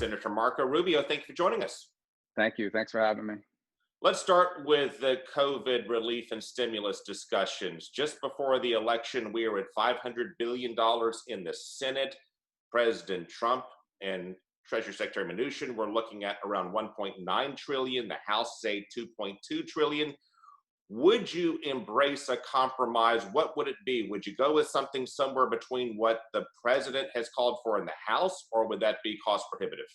Senator Marco Rubio. Thank you for joining us. Thank you. Thanks for having me. Let's start with the COVID relief and stimulus discussions. Just before the election, we were at $500 billion in the Senate. President Trump and Treasury Secretary Mnuchin were looking at around 1.9 trillion. The House say 2.2 trillion. Would you embrace a compromise? What would it be? Would you go with something somewhere between what the president has called for in the House, or would that be cost prohibitive?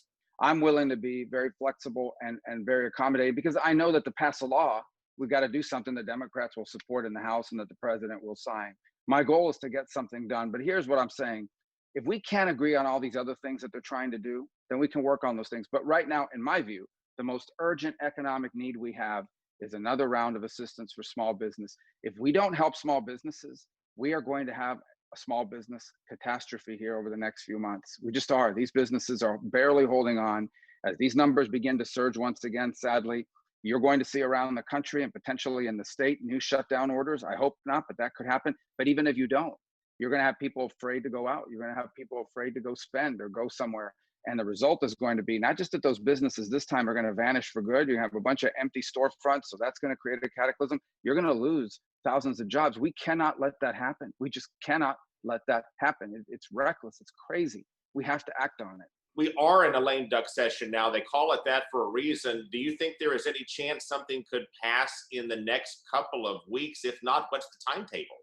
I'm willing to be very flexible and very accommodating because I know that to pass a law, we've got to do something the Democrats will support in the House and that the president will sign. My goal is to get something done. But here's what I'm saying. If we can't agree on all these other things that they're trying to do, then we can work on those things. But right now, in my view, the most urgent economic need we have is another round of assistance for small business. If we don't help small businesses, we are going to have a small business catastrophe here over the next few months. We just are. These businesses are barely holding on. As these numbers begin to surge once again, sadly, you're going to see around the country and potentially in the state new shutdown orders. I hope not, but that could happen. But even if you don't, you're going to have people afraid to go out. You're going to have people afraid to go spend or go somewhere. And the result is going to be not just that those businesses this time are going to vanish for good. You have a bunch of empty storefronts. So that's going to create a cataclysm. You're going to lose thousands of jobs. We cannot let that happen. We just cannot let that happen. It's reckless. It's crazy. We have to act on it. We are in a lame duck session now. They call it that for a reason. Do you think there is any chance something could pass in the next couple of weeks? If not, what's the timetable?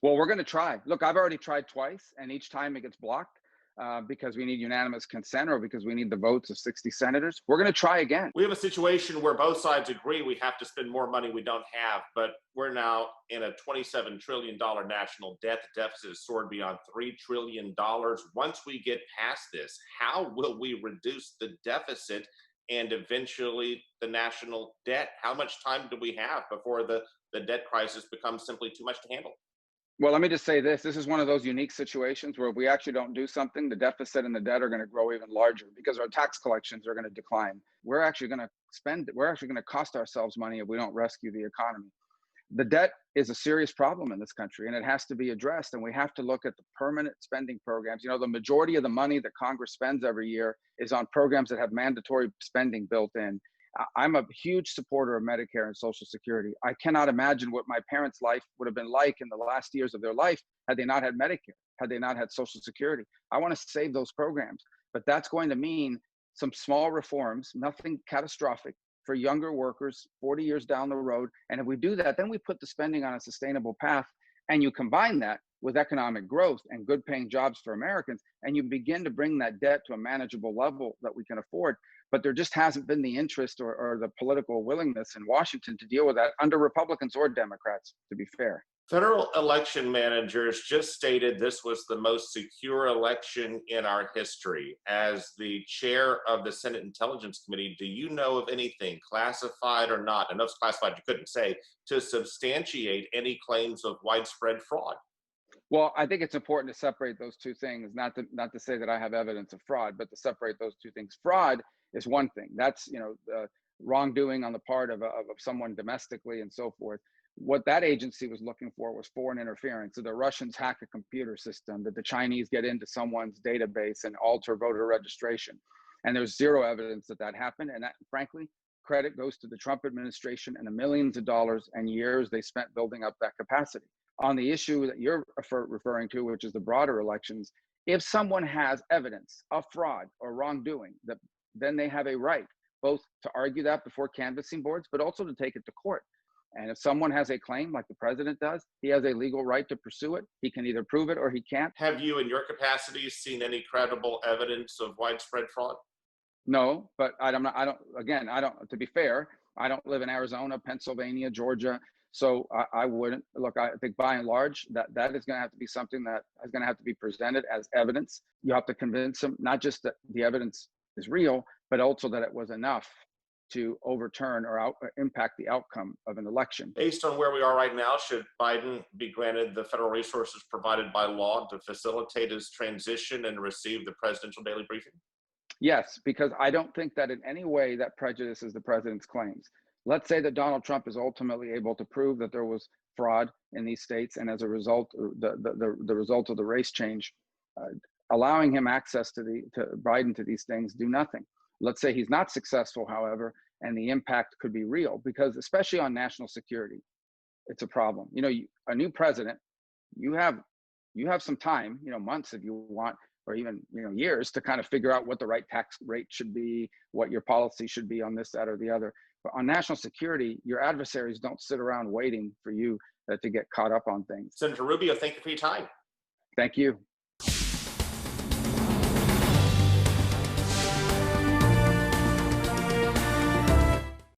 Well, we're going to try. Look, I've already tried twice, and each time it gets blocked. Because we need unanimous consent or because we need the votes of 60 senators. We're going to try again. We have a situation where both sides agree we have to spend more money we don't have, but we're now in a $27 trillion national debt. The deficit has soared beyond $3 trillion. Once we get past this, how will we reduce the deficit and eventually the national debt? How much time do we have before the debt crisis becomes simply too much to handle? Well, let me just say this. This is one of those unique situations where if we actually don't do something, the deficit and the debt are going to grow even larger because our tax collections are going to decline. We're actually going to cost ourselves money if we don't rescue the economy. The debt is a serious problem in this country and it has to be addressed. And we have to look at the permanent spending programs. You know, the majority of the money that Congress spends every year is on programs that have mandatory spending built in. I'm a huge supporter of Medicare and Social Security. I cannot imagine what my parents' life would have been like in the last years of their life had they not had Medicare, had they not had Social Security. I want to save those programs, but that's going to mean some small reforms, nothing catastrophic for younger workers 40 years down the road. And if we do that, then we put the spending on a sustainable path and you combine that with economic growth and good paying jobs for Americans, and you begin to bring that debt to a manageable level that we can afford. But there just hasn't been the interest or the political willingness in Washington to deal with that under Republicans or Democrats, to be fair. Federal election managers just stated this was the most secure election in our history. As the chair of the Senate Intelligence Committee, do you know of anything, classified or not, I know it's classified, you couldn't say, to substantiate any claims of widespread fraud? Well, I think it's important to separate those two things, not to say that I have evidence of fraud, but to separate those two things. Fraud is one thing. That's, wrongdoing on the part of someone domestically and so forth. What that agency was looking for was foreign interference. So the Russians hack a computer system, that the Chinese get into someone's database and alter voter registration. And there's zero evidence that that happened. And that, frankly, credit goes to the Trump administration and the millions of dollars and years they spent building up that capacity. On the issue that you're referring to, which is the broader elections, if someone has evidence of fraud or wrongdoing, then they have a right both to argue that before canvassing boards, but also to take it to court. And if someone has a claim like the president does, he has a legal right to pursue it. He can either prove it or he can't. Have you, in your capacity, seen any credible evidence of widespread fraud? No, but to be fair, I don't live in Arizona, Pennsylvania, Georgia. So I wouldn't look. I think by and large that is going to have to be something that is going to have to be presented as evidence. You have to convince them not just that the evidence is real, but also that it was enough to overturn or impact the outcome of an election. Based on where we are right now, should Biden be granted the federal resources provided by law to facilitate his transition and receive the presidential daily briefing? Yes, because I don't think that in any way that prejudices the president's claims. Let's say that Donald Trump is ultimately able to prove that there was fraud in these states, and as a result, the result of the race change allowing him access to Biden to these things do nothing. Let's say he's not successful, however, and the impact could be real, because especially on national security, it's a problem. You know, a new president, you have some time, you know, months if you want, or even, you know, years to kind of figure out what the right tax rate should be, what your policy should be on this, that, or the other. But on national security, your adversaries don't sit around waiting for you to get caught up on things. Senator Rubio, thank you for your time. Thank you.